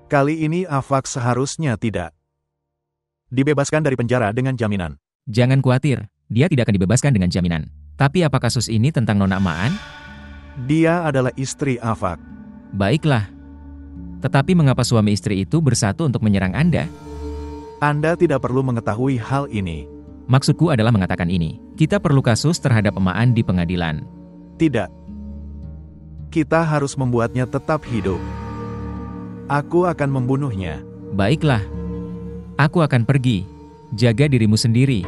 Kali ini Afak seharusnya tidak dibebaskan dari penjara dengan jaminan. Jangan khawatir, dia tidak akan dibebaskan dengan jaminan. Tapi apa kasus ini tentang Nona Maan? Dia adalah istri Afak. Baiklah. Tetapi mengapa suami istri itu bersatu untuk menyerang Anda? Anda tidak perlu mengetahui hal ini. Maksudku adalah mengatakan ini. Kita perlu kasus terhadap Maan di pengadilan. Tidak. Kita harus membuatnya tetap hidup. Aku akan membunuhnya. Baiklah. Aku akan pergi. Jaga dirimu sendiri.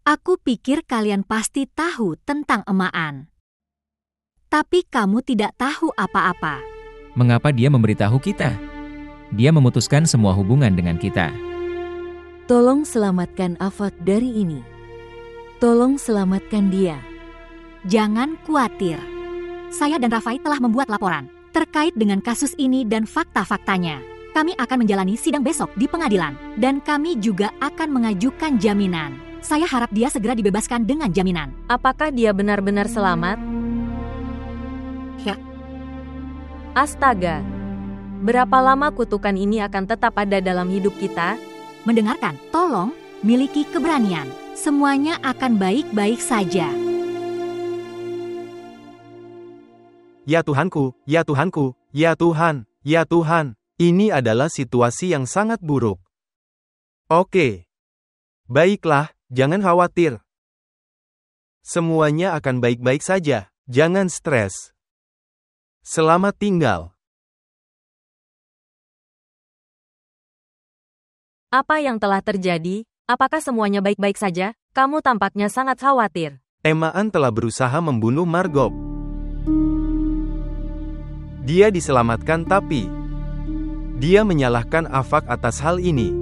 Aku pikir kalian pasti tahu tentang Maan. Tapi kamu tidak tahu apa-apa. Mengapa dia memberitahu kita? Dia memutuskan semua hubungan dengan kita. Tolong selamatkan Afak dari ini. Tolong selamatkan dia. Jangan khawatir. Saya dan Rafai telah membuat laporan terkait dengan kasus ini dan fakta-faktanya. Kami akan menjalani sidang besok di pengadilan. Dan kami juga akan mengajukan jaminan. Saya harap dia segera dibebaskan dengan jaminan. Apakah dia benar-benar selamat? Ya. Astaga. Berapa lama kutukan ini akan tetap ada dalam hidup kita? Mendengarkan, tolong miliki keberanian. Semuanya akan baik-baik saja. Ya Tuhanku, ya Tuhanku, ya Tuhan, ya Tuhan. Ini adalah situasi yang sangat buruk. Oke. Baiklah, jangan khawatir. Semuanya akan baik-baik saja. Jangan stres. Selamat tinggal. Apa yang telah terjadi? Apakah semuanya baik-baik saja? Kamu tampaknya sangat khawatir. Maan telah berusaha membunuh Margot. Dia diselamatkan tapi dia menyalahkan Afak atas hal ini.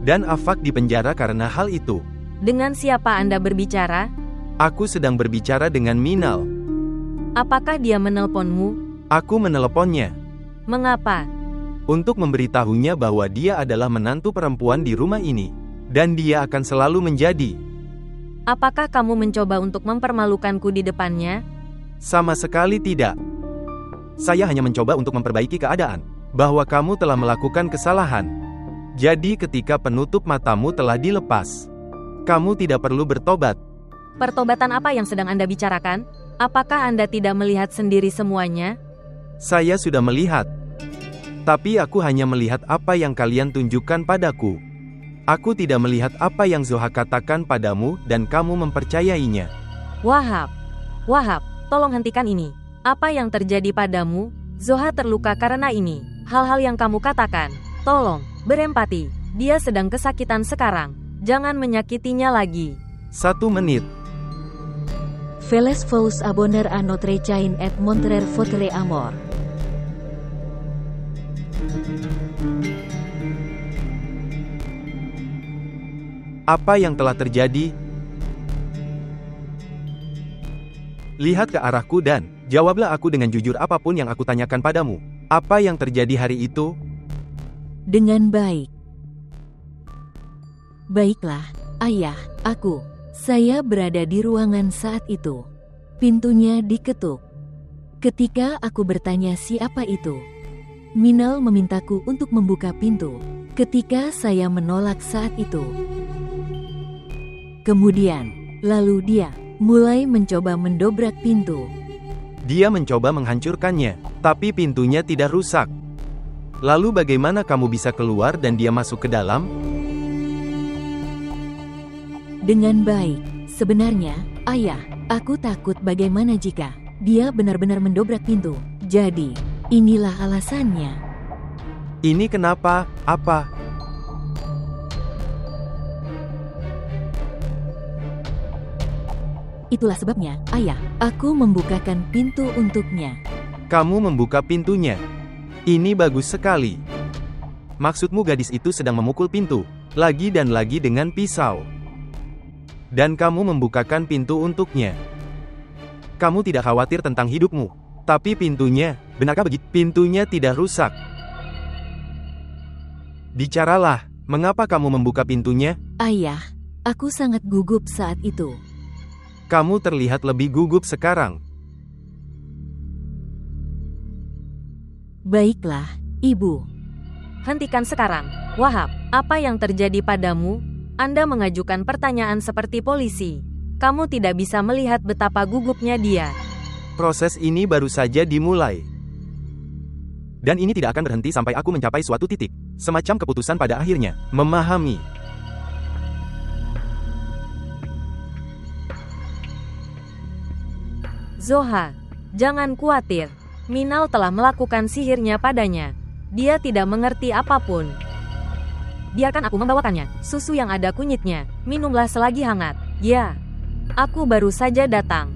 Dan Afak dipenjara karena hal itu. Dengan siapa Anda berbicara? Aku sedang berbicara dengan Minal. Apakah dia menelponmu? Aku meneleponnya. Mengapa? Untuk memberitahunya bahwa dia adalah menantu perempuan di rumah ini. Dan dia akan selalu menjadi. Apakah kamu mencoba untuk mempermalukanku di depannya? Sama sekali tidak. Saya hanya mencoba untuk memperbaiki keadaan. Bahwa kamu telah melakukan kesalahan. Jadi ketika penutup matamu telah dilepas, kamu tidak perlu bertobat. Pertobatan apa yang sedang Anda bicarakan? Apakah Anda tidak melihat sendiri semuanya? Saya sudah melihat. Tapi aku hanya melihat apa yang kalian tunjukkan padaku. Aku tidak melihat apa yang Zoha katakan padamu dan kamu mempercayainya. Wahab, tolong hentikan ini. Apa yang terjadi padamu? Zoha terluka karena ini. Hal-hal yang kamu katakan. Tolong, berempati. Dia sedang kesakitan sekarang. Jangan menyakitinya lagi. 1 menit. Feles vous abonner à notre chaîne et montrer votre amour. Apa yang telah terjadi? Lihat ke arahku dan jawablah aku dengan jujur apapun yang aku tanyakan padamu. Apa yang terjadi hari itu? Dengan baik. Baiklah, ayah, saya berada di ruangan saat itu. Pintunya diketuk. Ketika aku bertanya siapa itu, Minal memintaku untuk membuka pintu. Ketika saya menolak saat itu. Kemudian, lalu dia mulai mencoba mendobrak pintu. Dia mencoba menghancurkannya, tapi pintunya tidak rusak. Lalu bagaimana kamu bisa keluar dan dia masuk ke dalam? Dengan baik. Sebenarnya, ayah, aku takut bagaimana jika dia benar-benar mendobrak pintu. Jadi, inilah alasannya. Ini kenapa? Apa? Itulah sebabnya, ayah, aku membukakan pintu untuknya. Kamu membuka pintunya. Ini bagus sekali. Maksudmu gadis itu sedang memukul pintu, lagi dan lagi dengan pisau. Dan kamu membukakan pintu untuknya. Kamu tidak khawatir tentang hidupmu. Tapi pintunya, benarkah begitu? Pintunya tidak rusak. Bicaralah, mengapa kamu membuka pintunya? Ayah, aku sangat gugup saat itu. Kamu terlihat lebih gugup sekarang. Baiklah, Ibu. Hentikan sekarang. Wahab, apa yang terjadi padamu? Anda mengajukan pertanyaan seperti polisi. Kamu tidak bisa melihat betapa gugupnya dia. Proses ini baru saja dimulai. Dan ini tidak akan berhenti sampai aku mencapai suatu titik. Semacam keputusan pada akhirnya. Memahami. Zoha, jangan khawatir. Minal telah melakukan sihirnya padanya. Dia tidak mengerti apapun. Biarkan aku membawakannya. Susu yang ada kunyitnya. Minumlah selagi hangat. Ya, aku baru saja datang.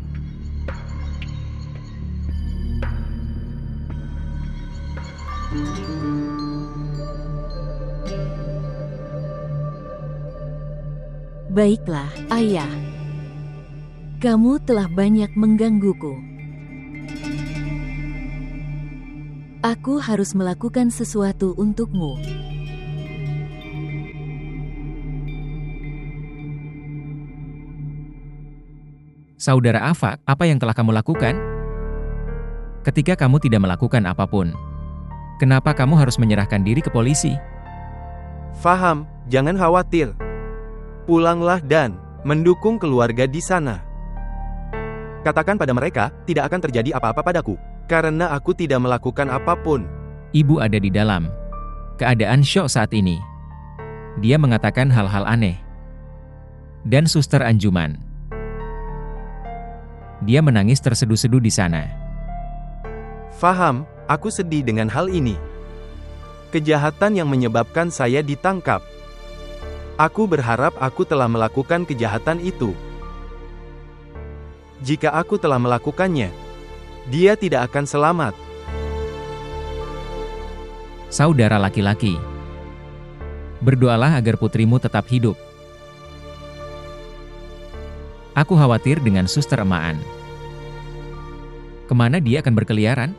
Baiklah, Ayah. Kamu telah banyak menggangguku. Aku harus melakukan sesuatu untukmu. Saudara Afak, apa yang telah kamu lakukan? Ketika kamu tidak melakukan apapun, kenapa kamu harus menyerahkan diri ke polisi? Faham, jangan khawatir. Pulanglah dan mendukung keluarga di sana. Katakan pada mereka, tidak akan terjadi apa-apa padaku, karena aku tidak melakukan apapun. Ibu ada di dalam keadaan syok saat ini. Dia mengatakan hal-hal aneh. Dan Suster Anjuman. Dia menangis terseduh-seduh di sana. Faham, aku sedih dengan hal ini. Kejahatan yang menyebabkan saya ditangkap. Aku berharap aku telah melakukan kejahatan itu. Jika aku telah melakukannya, dia tidak akan selamat. Saudara laki-laki, berdoalah agar putrimu tetap hidup. Aku khawatir dengan Suster Emaan. Kemana dia akan berkeliaran?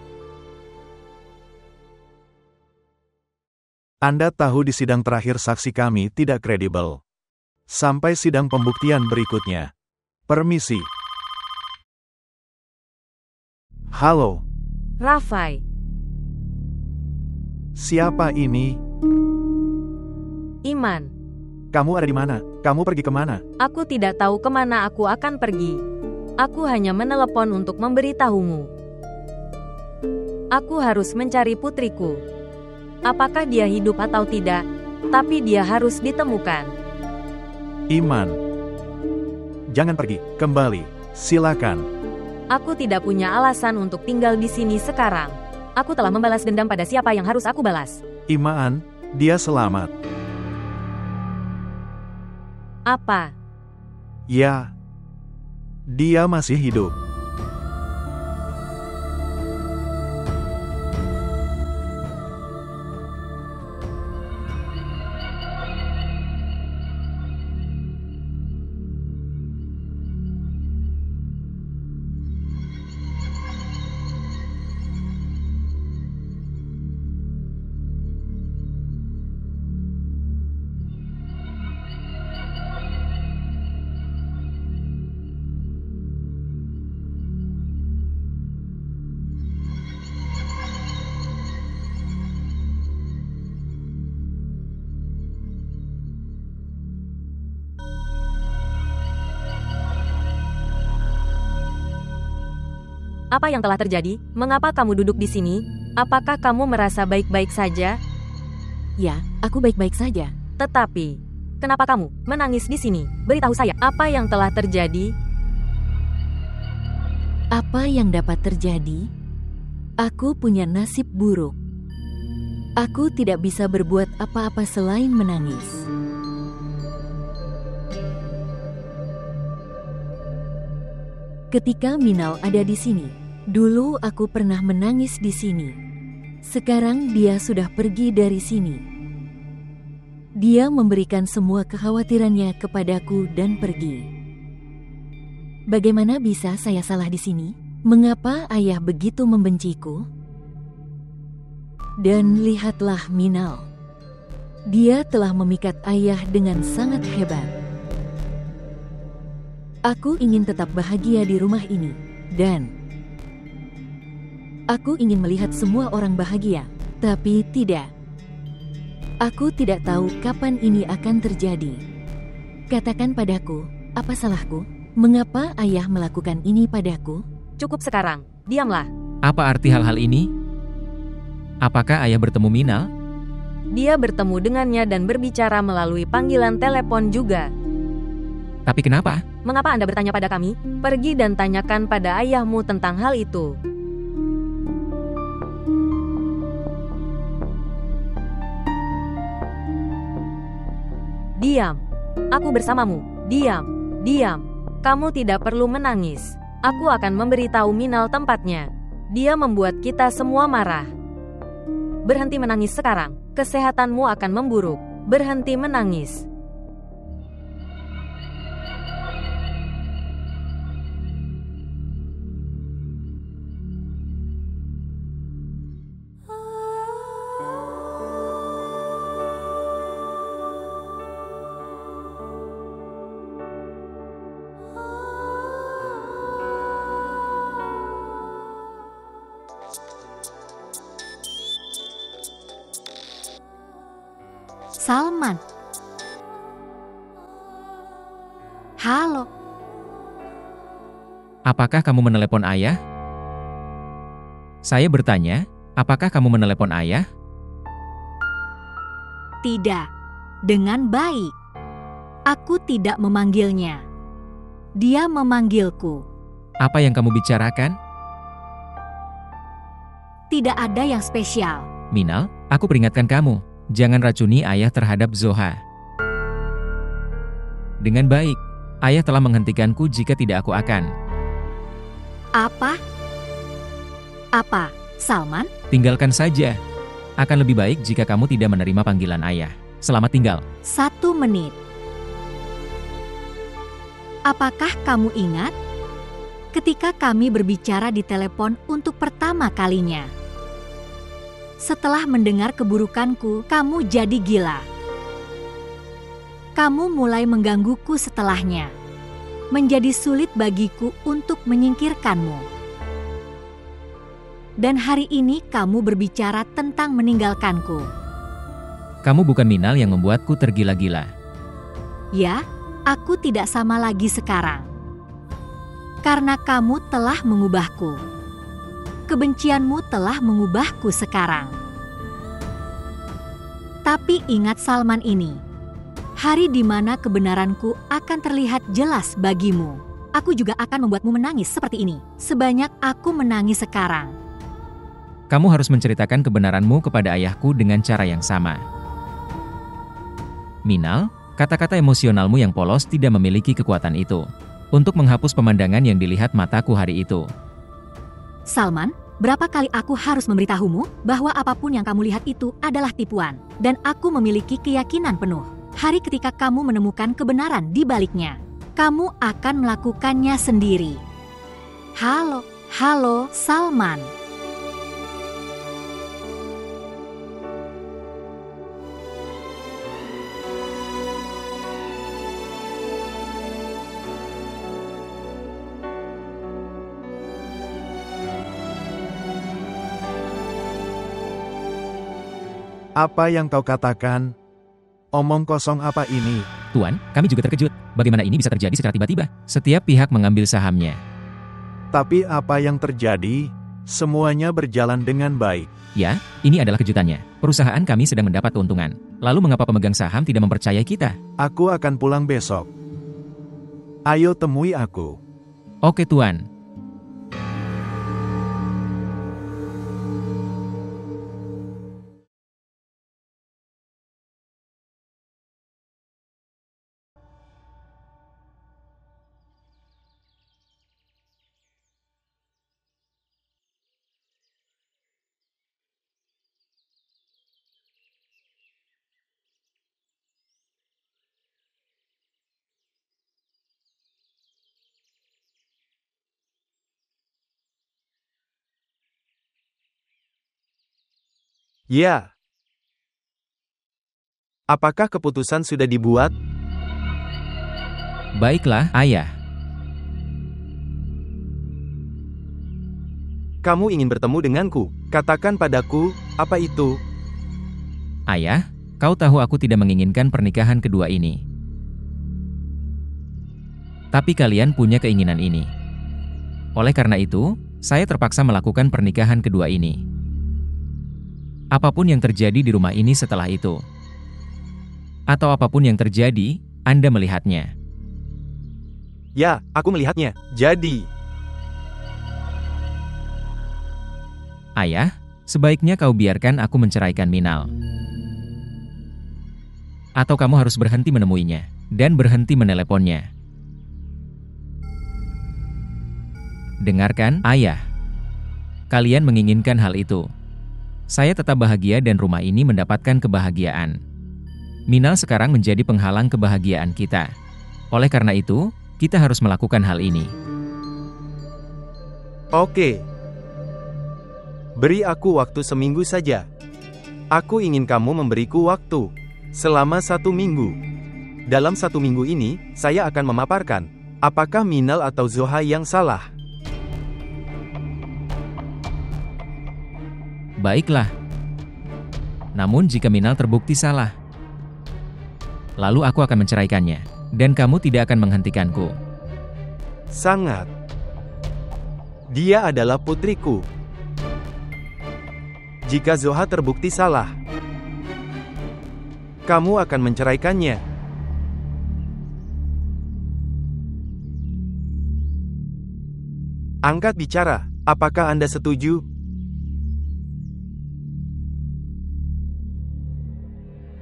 Anda tahu di sidang terakhir saksi kami tidak kredibel. Sampai sidang pembuktian berikutnya. Permisi. Halo, Rafai, siapa ini? Iman. Kamu ada di mana? Kamu pergi kemana? Aku tidak tahu kemana aku akan pergi. Aku hanya menelepon untuk memberitahumu. Aku harus mencari putriku. Apakah dia hidup atau tidak, tapi dia harus ditemukan. Iman. Jangan pergi, kembali. Silakan. Aku tidak punya alasan untuk tinggal di sini sekarang. Aku telah membalas dendam pada siapa yang harus aku balas. Iman, dia selamat. Apa? Ya, dia masih hidup. Apa yang telah terjadi? Mengapa kamu duduk di sini? Apakah kamu merasa baik-baik saja? Ya, aku baik-baik saja. Tetapi, kenapa kamu menangis di sini? Beritahu saya, apa yang telah terjadi? Apa yang dapat terjadi? Aku punya nasib buruk. Aku tidak bisa berbuat apa-apa selain menangis. Ketika Minal ada di sini, dulu aku pernah menangis di sini. Sekarang dia sudah pergi dari sini. Dia memberikan semua kekhawatirannya kepadaku dan pergi. Bagaimana bisa saya salah di sini? Mengapa ayah begitu membenciku? Dan lihatlah Minal. Dia telah memikat ayah dengan sangat hebat. Aku ingin tetap bahagia di rumah ini, dan aku ingin melihat semua orang bahagia, tapi tidak. Aku tidak tahu kapan ini akan terjadi. Katakan padaku, apa salahku? Mengapa ayah melakukan ini padaku? Cukup sekarang, diamlah. Apa arti hal-hal ini? Apakah ayah bertemu Minal? Dia bertemu dengannya dan berbicara melalui panggilan telepon juga. Tapi kenapa? Mengapa Anda bertanya pada kami? Pergi dan tanyakan pada ayahmu tentang hal itu. Diam. Aku bersamamu. Diam. Diam. Kamu tidak perlu menangis. Aku akan memberitahu Minal tempatnya. Dia membuat kita semua marah. Berhenti menangis sekarang. Kesehatanmu akan memburuk. Berhenti menangis. Salman. Halo. Apakah kamu menelepon ayah? Saya bertanya, apakah kamu menelepon ayah? Tidak. Dengan baik. Aku tidak memanggilnya. Dia memanggilku. Apa yang kamu bicarakan? Tidak ada yang spesial. Minal, aku peringatkan kamu. Jangan racuni ayah terhadap Zoha. Dengan baik, ayah telah menghentikanku jika tidak aku akan. Apa? Apa, Salman? Tinggalkan saja. Akan lebih baik jika kamu tidak menerima panggilan ayah. Selamat tinggal. 1 menit. Apakah kamu ingat? Ketika kami berbicara di telepon untuk pertama kalinya. Setelah mendengar keburukanku, kamu jadi gila. Kamu mulai menggangguku setelahnya. Menjadi sulit bagiku untuk menyingkirkanmu. Dan hari ini kamu berbicara tentang meninggalkanku. Kamu bukan Minal yang membuatku tergila-gila. Ya, aku tidak sama lagi sekarang. Karena kamu telah mengubahku. Kebencianmu telah mengubahku sekarang. Tapi ingat Salman ini. Hari di mana kebenaranku akan terlihat jelas bagimu. Aku juga akan membuatmu menangis seperti ini. Sebanyak aku menangis sekarang. Kamu harus menceritakan kebenaranmu kepada ayahku dengan cara yang sama. Minal, kata-kata emosionalmu yang polos tidak memiliki kekuatan itu untuk menghapus pemandangan yang dilihat mataku hari itu. Salman, berapa kali aku harus memberitahumu bahwa apapun yang kamu lihat itu adalah tipuan. Dan aku memiliki keyakinan penuh. Hari ketika kamu menemukan kebenaran di baliknya, kamu akan melakukannya sendiri. Halo, Salman. Apa yang kau katakan? Omong kosong apa ini? Tuan, kami juga terkejut. Bagaimana ini bisa terjadi secara tiba-tiba? Setiap pihak mengambil sahamnya. Tapi apa yang terjadi? Semuanya berjalan dengan baik. Ya, ini adalah kejutannya. Perusahaan kami sedang mendapat keuntungan. Lalu mengapa pemegang saham tidak mempercayai kita? Aku akan pulang besok. Ayo temui aku. Oke, Tuan. Ya. Apakah keputusan sudah dibuat? Baiklah, ayah. Kamu ingin bertemu denganku. Katakan padaku, apa itu? Ayah, kau tahu aku tidak menginginkan pernikahan kedua ini. Tapi kalian punya keinginan ini. Oleh karena itu, saya terpaksa melakukan pernikahan kedua ini. Apapun yang terjadi di rumah ini setelah itu, atau apapun yang terjadi, Anda melihatnya. Ya, aku melihatnya. Jadi, Ayah, sebaiknya kau biarkan aku menceraikan Minal. Atau kamu harus berhenti menemuinya, dan berhenti meneleponnya. Dengarkan, Ayah. Kalian menginginkan hal itu. Saya tetap bahagia dan rumah ini mendapatkan kebahagiaan. Minal sekarang menjadi penghalang kebahagiaan kita. Oleh karena itu, kita harus melakukan hal ini. oke. Beri aku waktu seminggu saja. Aku ingin kamu memberiku waktu. Selama 1 minggu. Dalam 1 minggu ini, saya akan memaparkan, apakah Minal atau Zoha yang salah. Baiklah. Namun jika Minal terbukti salah, lalu aku akan menceraikannya, dan kamu tidak akan menghentikanku. Sangat. Dia adalah putriku. Jika Zoha terbukti salah, kamu akan menceraikannya. Angkat bicara, apakah Anda setuju?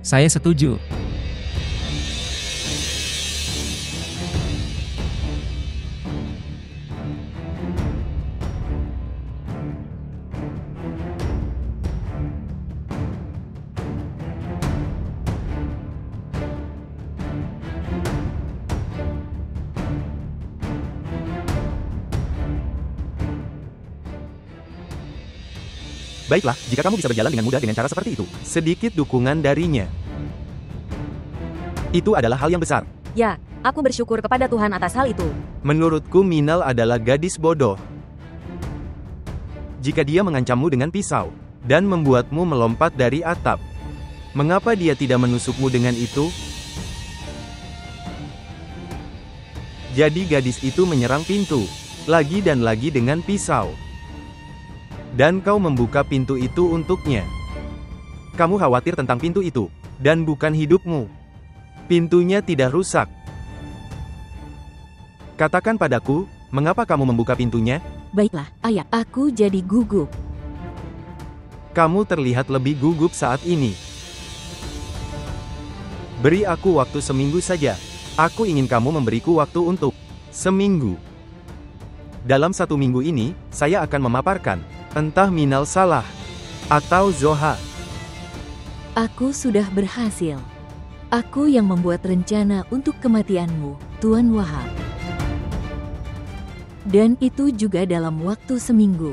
Saya setuju. Baiklah, jika kamu bisa berjalan dengan mudah dengan cara seperti itu. Sedikit dukungan darinya. Itu adalah hal yang besar. Ya, aku bersyukur kepada Tuhan atas hal itu. Menurutku Minal adalah gadis bodoh. Jika dia mengancammu dengan pisau, dan membuatmu melompat dari atap, mengapa dia tidak menusukmu dengan itu? Jadi gadis itu menyerang pintu, lagi dan lagi dengan pisau. Dan kau membuka pintu itu untuknya. Kamu khawatir tentang pintu itu, dan bukan hidupmu. Pintunya tidak rusak. Katakan padaku, mengapa kamu membuka pintunya? Baiklah, Ayah, aku jadi gugup. Kamu terlihat lebih gugup saat ini. Beri aku waktu seminggu saja. Aku ingin kamu memberiku waktu untuk seminggu. Dalam 1 minggu ini, saya akan memaparkan, entah Minal salah, atau Zoha. Aku sudah berhasil. Aku yang membuat rencana untuk kematianmu, Tuan Wahab. Dan itu juga dalam waktu seminggu.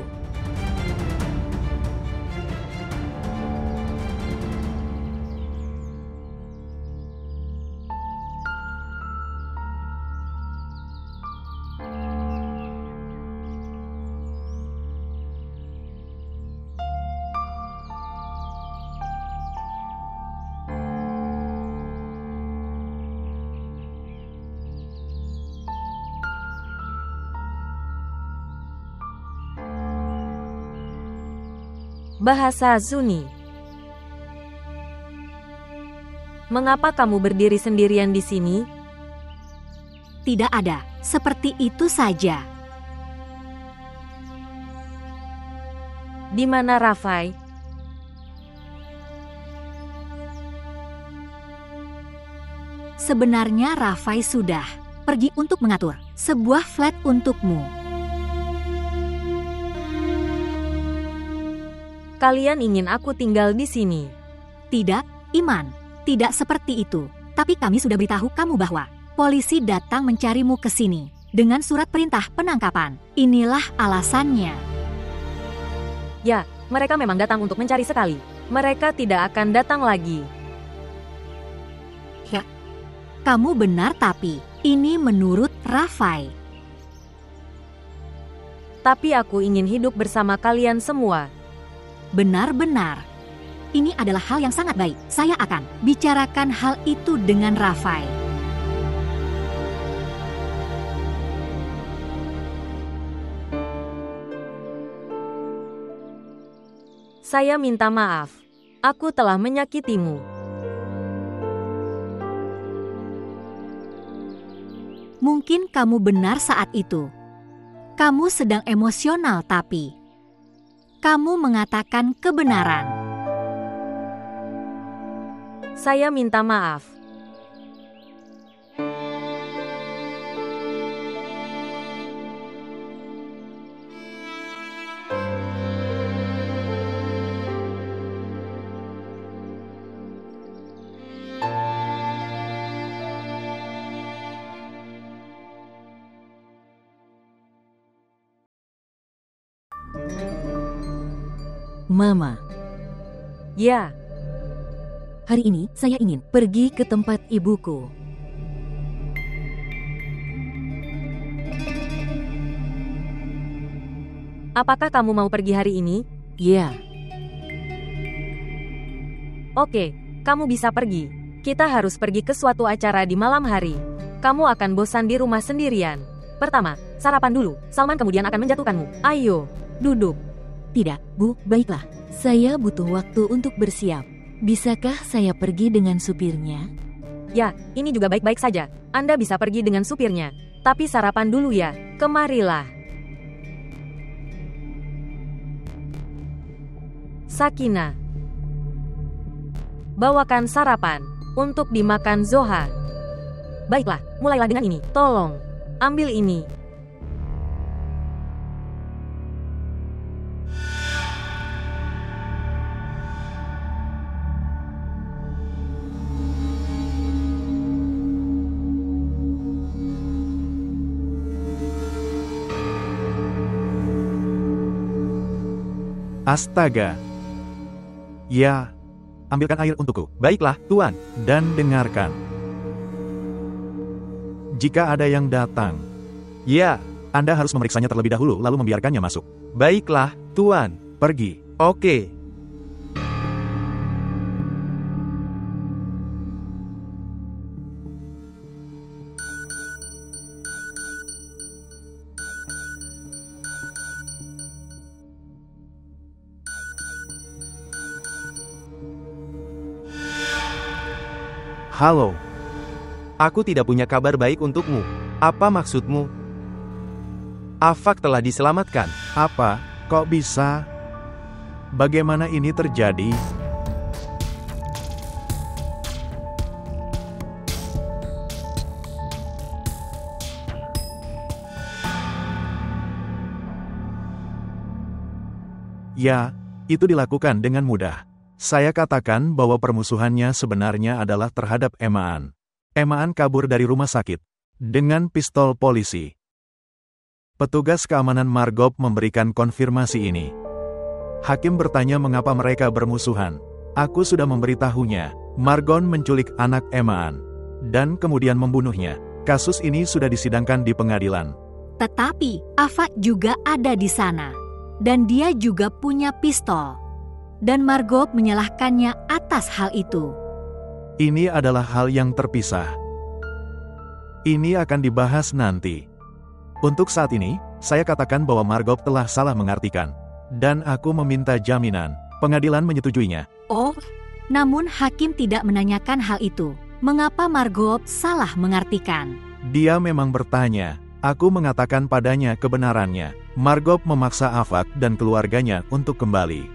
Bahasa Zuni. Mengapa kamu berdiri sendirian di sini? Tidak ada, seperti itu saja. Di mana Rafai? Sebenarnya Rafai sudah pergi untuk mengatur sebuah flat untukmu. Kalian ingin aku tinggal di sini? Tidak, Iman. Tidak seperti itu. Tapi kami sudah beritahu kamu bahwa polisi datang mencarimu ke sini dengan surat perintah penangkapan. Inilah alasannya. Ya, mereka memang datang untuk mencari sekali. Mereka tidak akan datang lagi. Ya, kamu benar tapi ini menurut Rafai. Tapi aku ingin hidup bersama kalian semua. Benar-benar. Ini adalah hal yang sangat baik. Saya akan bicarakan hal itu dengan Rafai. Saya minta maaf. Aku telah menyakitimu. Mungkin kamu benar saat itu. Kamu sedang emosional tapi kamu mengatakan kebenaran. Saya minta maaf. Mama, Ya, hari ini saya ingin pergi ke tempat ibuku. apakah kamu mau pergi hari ini? Ya, Oke, kamu bisa pergi. Kita harus pergi ke suatu acara di malam hari. Kamu akan bosan di rumah sendirian. Pertama, sarapan dulu. Salman kemudian akan menjatuhkanmu. Ayo, duduk. tidak, Bu, baiklah. Saya butuh waktu untuk bersiap. Bisakah saya pergi dengan supirnya? Ya, ini juga baik-baik saja. Anda bisa pergi dengan supirnya. Tapi sarapan dulu ya. Kemarilah. Sakina, bawakan sarapan untuk dimakan Zoha. Baiklah, mulailah dengan ini. Tolong, ambil ini. Astaga. Ya, ambilkan air untukku. Baiklah, Tuan. Dan dengarkan. Jika ada yang datang, Ya, Anda harus memeriksanya terlebih dahulu lalu membiarkannya masuk. baiklah, Tuan. Pergi. Oke. Halo. Aku tidak punya kabar baik untukmu. Apa maksudmu? Afak telah diselamatkan. Apa? Kok bisa? Bagaimana ini terjadi? Ya, itu dilakukan dengan mudah. Saya katakan bahwa permusuhannya sebenarnya adalah terhadap Emaan. Emaan kabur dari rumah sakit dengan pistol polisi. Petugas keamanan Margop memberikan konfirmasi ini. Hakim bertanya mengapa mereka bermusuhan. Aku sudah memberitahunya. Margon menculik anak Emaan dan kemudian membunuhnya. Kasus ini sudah disidangkan di pengadilan. Tetapi Afak juga ada di sana. Dan dia juga punya pistol. Dan Margop menyalahkannya atas hal itu. Ini adalah hal yang terpisah. Ini akan dibahas nanti. Untuk saat ini, saya katakan bahwa Margop telah salah mengartikan. Dan aku meminta jaminan. Pengadilan menyetujuinya. Oh, namun hakim tidak menanyakan hal itu. Mengapa Margop salah mengartikan? Dia memang bertanya. Aku mengatakan padanya kebenarannya. Margop memaksa Afak dan keluarganya untuk kembali.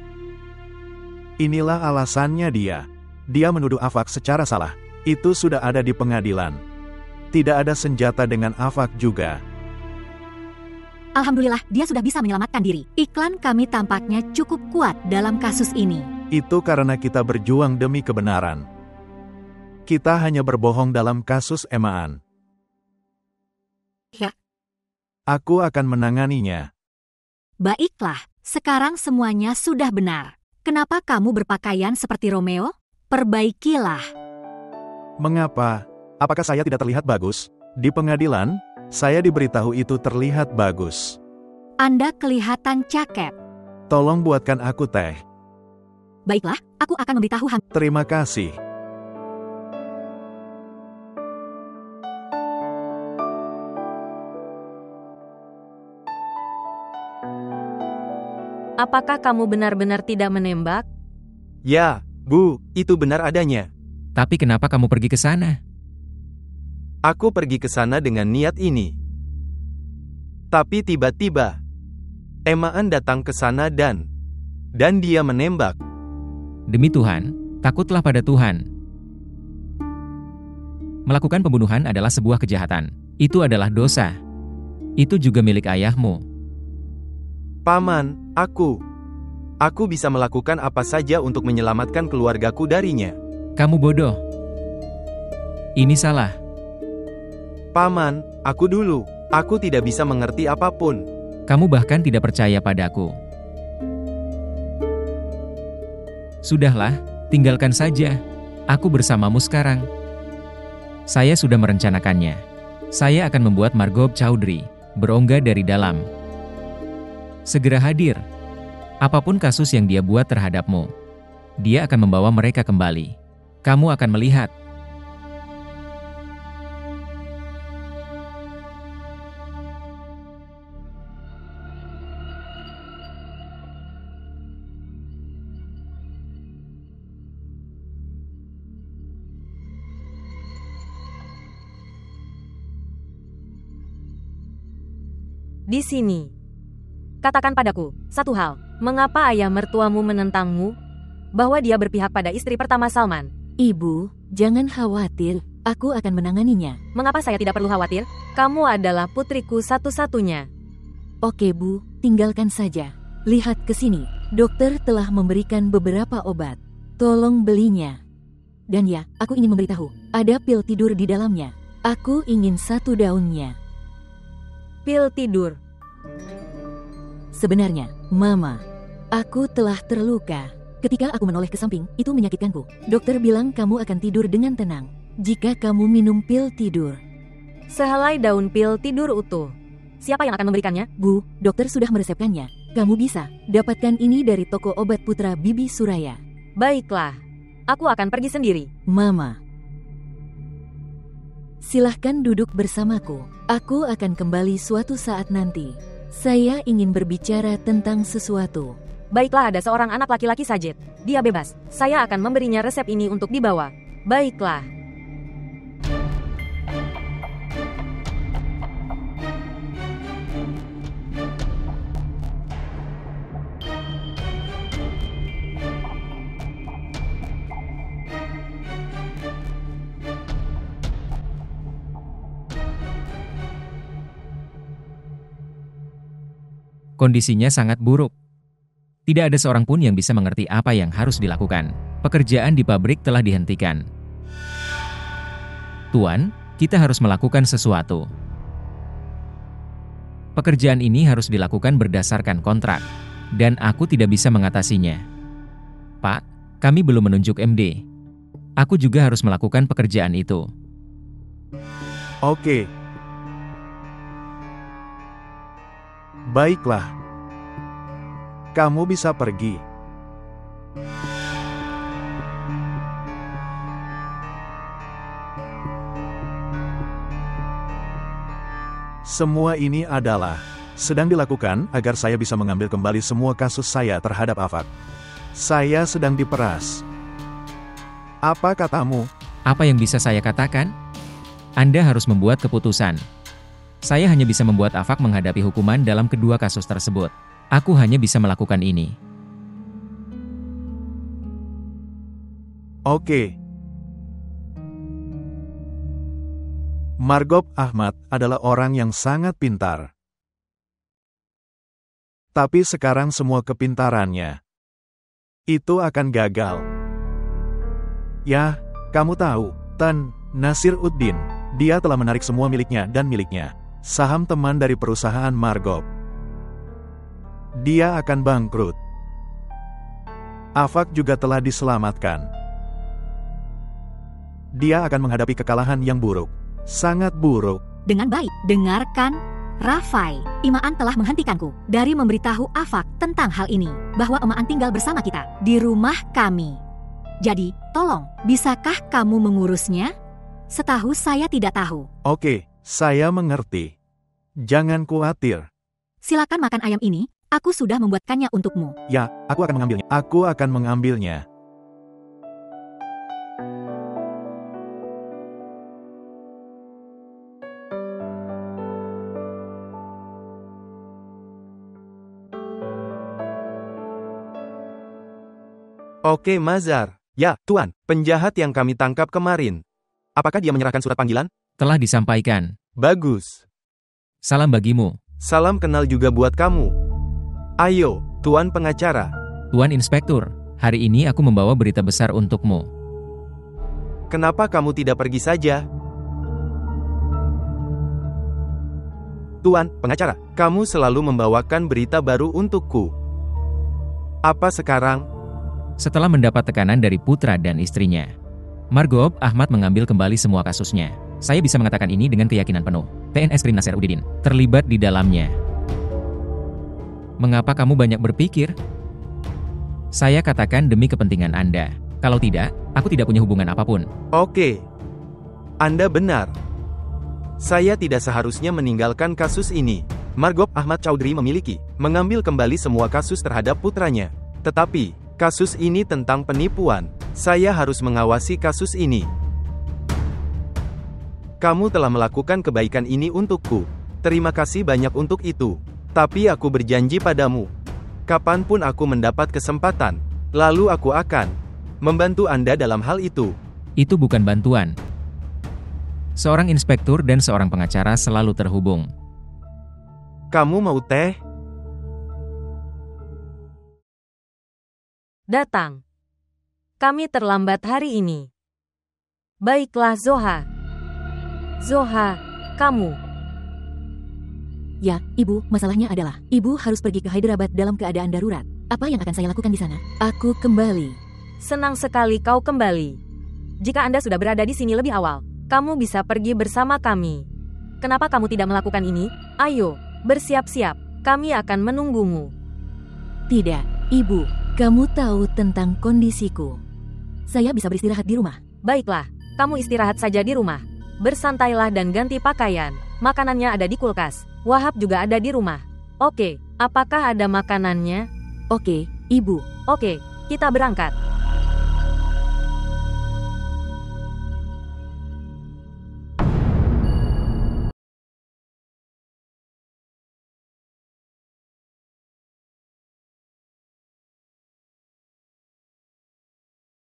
Inilah alasannya dia. Dia menuduh Afak secara salah. Itu sudah ada di pengadilan. Tidak ada senjata dengan Afak juga. Alhamdulillah, dia sudah bisa menyelamatkan diri. Iklan kami tampaknya cukup kuat dalam kasus ini. Itu karena kita berjuang demi kebenaran. Kita hanya berbohong dalam kasus Emaan. Ya. Aku akan menanganinya. Baiklah, sekarang semuanya sudah benar. Kenapa kamu berpakaian seperti Romeo? Perbaikilah. Mengapa? Apakah saya tidak terlihat bagus? Di pengadilan, saya diberitahu itu terlihat bagus. Anda kelihatan cakep. Tolong buatkan aku teh. Baiklah, aku akan memberitahu Terima kasih. Apakah kamu benar-benar tidak menembak? Ya, Bu, itu benar adanya. Tapi kenapa kamu pergi ke sana? Aku pergi ke sana dengan niat ini. Tapi tiba-tiba, Emaan datang ke sana dan dia menembak. Demi Tuhan, takutlah pada Tuhan. Melakukan pembunuhan adalah sebuah kejahatan. Itu adalah dosa. Itu juga milik ayahmu. Paman, aku bisa melakukan apa saja untuk menyelamatkan keluargaku darinya. Kamu bodoh. Ini salah. Paman, aku tidak bisa mengerti apapun. Kamu bahkan tidak percaya padaku. Sudahlah, tinggalkan saja. Aku bersamamu sekarang. Saya sudah merencanakannya. Saya akan membuat Margop Chowdhury berongga dari dalam. Segera hadir. Apapun kasus yang dia buat terhadapmu, dia akan membawa mereka kembali. Kamu akan melihat. Di sini. Katakan padaku, satu hal, mengapa ayah mertuamu menentangmu? Bahwa dia berpihak pada istri pertama Salman. Ibu, jangan khawatir, aku akan menanganinya. Mengapa saya tidak perlu khawatir? Kamu adalah putriku satu-satunya. Oke Bu, tinggalkan saja. Lihat ke sini, dokter telah memberikan beberapa obat. Tolong belinya. Dan ya, aku ingin memberitahu, ada pil tidur di dalamnya. Aku ingin 1 daunnya. Pil tidur. Sebenarnya, Mama, aku telah terluka. Ketika aku menoleh ke samping, itu menyakitkanku. Dokter bilang kamu akan tidur dengan tenang jika kamu minum pil tidur. Sehelai daun pil tidur utuh. Siapa yang akan memberikannya? Bu, dokter sudah meresepkannya. Kamu bisa dapatkan ini dari toko obat Putra Bibi Suraya. Baiklah, aku akan pergi sendiri. Mama, silahkan duduk bersamaku. Aku akan kembali suatu saat nanti. Saya ingin berbicara tentang sesuatu. Baiklah, ada seorang anak laki-laki Sajid. Dia bebas. Saya akan memberinya resep ini untuk dibawa. Baiklah. Kondisinya sangat buruk. Tidak ada seorang pun yang bisa mengerti apa yang harus dilakukan. Pekerjaan di pabrik telah dihentikan. Tuan, kita harus melakukan sesuatu. Pekerjaan ini harus dilakukan berdasarkan kontrak, dan aku tidak bisa mengatasinya. Pak, kami belum menunjuk MD. Aku juga harus melakukan pekerjaan itu. Oke. Baiklah. Kamu bisa pergi. Semua ini adalah sedang dilakukan agar saya bisa mengambil kembali semua kasus saya terhadap Afak. Saya sedang diperas. Apa katamu? Apa yang bisa saya katakan? Anda harus membuat keputusan. Saya hanya bisa membuat Afak menghadapi hukuman dalam kedua kasus tersebut. Aku hanya bisa melakukan ini. Oke. Margop Ahmad adalah orang yang sangat pintar. Tapi sekarang semua kepintarannya itu akan gagal. Ya, kamu tahu, Tan Nasiruddin, dia telah menarik semua miliknya dan miliknya. Saham teman dari perusahaan Margop. Dia akan bangkrut. Afak juga telah diselamatkan. Dia akan menghadapi kekalahan yang buruk. Sangat buruk. Dengan baik, dengarkan Rafai, Imaan telah menghentikanku dari memberitahu Afak tentang hal ini, bahwa Imaan tinggal bersama kita di rumah kami. Jadi, tolong, bisakah kamu mengurusnya? Setahu saya tidak tahu. Oke, saya mengerti. Jangan khawatir. Silakan makan ayam ini, aku sudah membuatkannya untukmu. Ya, aku akan mengambilnya. Aku akan mengambilnya. Oke, Mazhar. Ya, Tuan, penjahat yang kami tangkap kemarin. Apakah dia menyerahkan surat panggilan? Telah disampaikan. Bagus. Salam bagimu. Salam kenal juga buat kamu. Ayo, Tuan pengacara. Tuan Inspektur, hari ini aku membawa berita besar untukmu. Kenapa kamu tidak pergi saja? Tuan pengacara, kamu selalu membawakan berita baru untukku. Apa sekarang? Setelah mendapat tekanan dari putra dan istrinya, Margop Ahmad mengambil kembali semua kasusnya. Saya bisa mengatakan ini dengan keyakinan penuh. PNS Krim Nasir Udin terlibat di dalamnya. Mengapa kamu banyak berpikir? Saya katakan demi kepentingan Anda. Kalau tidak, aku tidak punya hubungan apapun. Oke. Anda benar. Saya tidak seharusnya meninggalkan kasus ini. Margop Ahmad Chaudhry mengambil kembali semua kasus terhadap putranya. Tetapi, kasus ini tentang penipuan. Saya harus mengawasi kasus ini. Kamu telah melakukan kebaikan ini untukku. Terima kasih banyak untuk itu. Tapi aku berjanji padamu, kapanpun aku mendapat kesempatan, lalu aku akan membantu Anda dalam hal itu. Itu bukan bantuan. Seorang inspektur dan seorang pengacara selalu terhubung. Kamu mau teh? Datang. Kami terlambat hari ini. Baiklah, Zoha. Zoha, kamu. Ya, Ibu, masalahnya adalah, Ibu harus pergi ke Hyderabad dalam keadaan darurat. Apa yang akan saya lakukan di sana? Aku kembali. Senang sekali kau kembali. Jika Anda sudah berada di sini lebih awal, kamu bisa pergi bersama kami. Kenapa kamu tidak melakukan ini? Ayo, bersiap-siap. Kami akan menunggumu. Tidak, Ibu. Kamu tahu tentang kondisiku. Saya bisa beristirahat di rumah. Baiklah, kamu istirahat saja di rumah. Bersantailah dan ganti pakaian. Makanannya ada di kulkas. Wahab juga ada di rumah. Oke, apakah ada makanannya? Oke, Ibu. Oke, kita berangkat.